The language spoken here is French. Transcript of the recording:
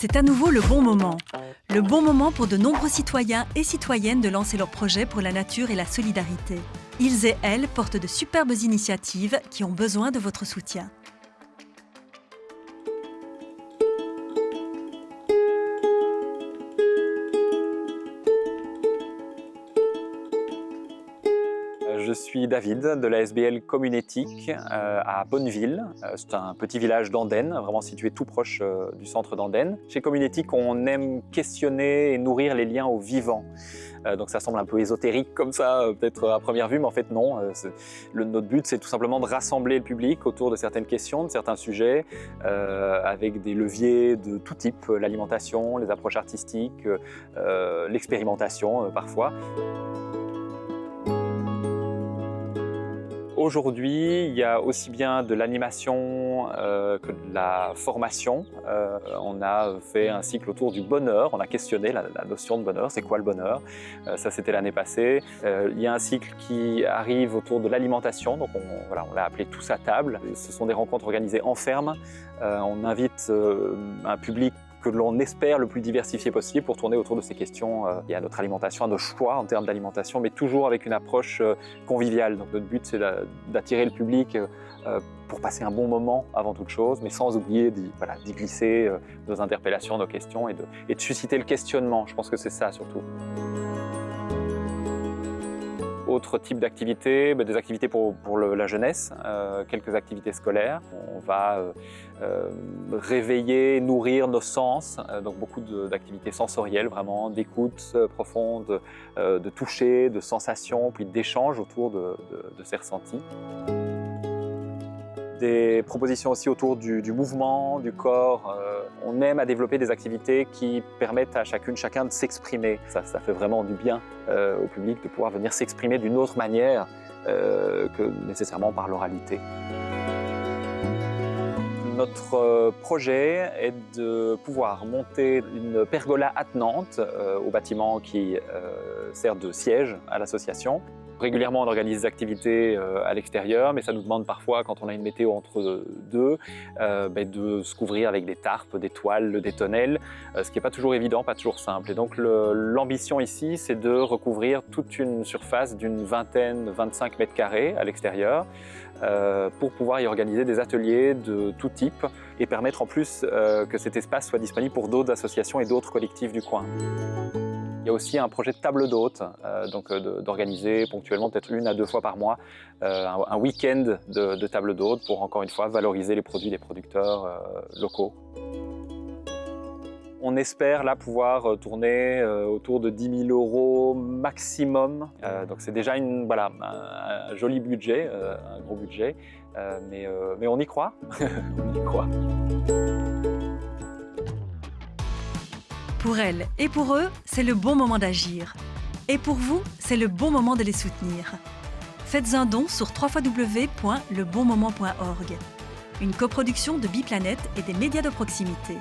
C'est à nouveau le bon moment. Le bon moment pour de nombreux citoyens et citoyennes de lancer leurs projets pour la nature et la solidarité. Ils et elles portent de superbes initiatives qui ont besoin de votre soutien. Je suis David de la SBL Communétique à Bonneville. C'est un petit village d'Andenne, vraiment situé tout proche du centre d'Andenne. Chez Communétique, on aime questionner et nourrir les liens au vivant. Donc ça semble un peu ésotérique comme ça, peut-être à première vue, mais en fait non. Notre but, c'est tout simplement de rassembler le public autour de certaines questions, de certains sujets, avec des leviers de tout type, l'alimentation, les approches artistiques, l'expérimentation parfois. Aujourd'hui, il y a aussi bien de l'animation que de la formation. On a fait un cycle autour du bonheur, on a questionné la notion de bonheur, c'est quoi le bonheur? Ça c'était l'année passée. Il y a un cycle qui arrive autour de l'alimentation, donc on l'a appelé Tous à table. Ce sont des rencontres organisées en ferme. On invite un public que l'on espère le plus diversifié possible pour tourner autour de ces questions et à notre alimentation, à nos choix en termes d'alimentation, mais toujours avec une approche conviviale. Donc notre but, c'est d'attirer le public pour passer un bon moment avant toute chose, mais sans oublier d'y glisser nos interpellations, nos questions et de susciter le questionnement. Je pense que c'est ça surtout. Autre type d'activités, des activités pour la jeunesse, quelques activités scolaires. On va réveiller, nourrir nos sens, donc beaucoup d'activités sensorielles, vraiment d'écoute profonde, de toucher, de sensations, puis d'échanges autour de ces ressentis. Des propositions aussi autour du mouvement, du corps. On aime à développer des activités qui permettent à chacun de s'exprimer. Ça fait vraiment du bien au public de pouvoir venir s'exprimer d'une autre manière que nécessairement par l'oralité. Notre projet est de pouvoir monter une pergola attenante au bâtiment qui sert de siège à l'association. Régulièrement, on organise des activités à l'extérieur, mais ça nous demande parfois, quand on a une météo entre deux, de se couvrir avec des tarpes, des toiles, des tonnelles, ce qui n'est pas toujours évident, pas toujours simple. Et donc l'ambition ici, c'est de recouvrir toute une surface d'une 25 mètres carrés à l'extérieur pour pouvoir y organiser des ateliers de tout type et permettre en plus que cet espace soit disponible pour d'autres associations et d'autres collectifs du coin. Il y a aussi un projet de table d'hôtes, donc d'organiser ponctuellement, peut-être 1 à 2 fois par mois, un week-end de table d'hôtes pour, encore une fois, valoriser les produits des producteurs locaux. On espère là pouvoir tourner autour de 10 000 € maximum. Donc c'est déjà un joli budget, un gros budget, mais on y croit. On y croit. Pour elles et pour eux, c'est le bon moment d'agir. Et pour vous, c'est le bon moment de les soutenir. Faites un don sur www.lebonmoment.org. Une coproduction de Biplanète et des médias de proximité.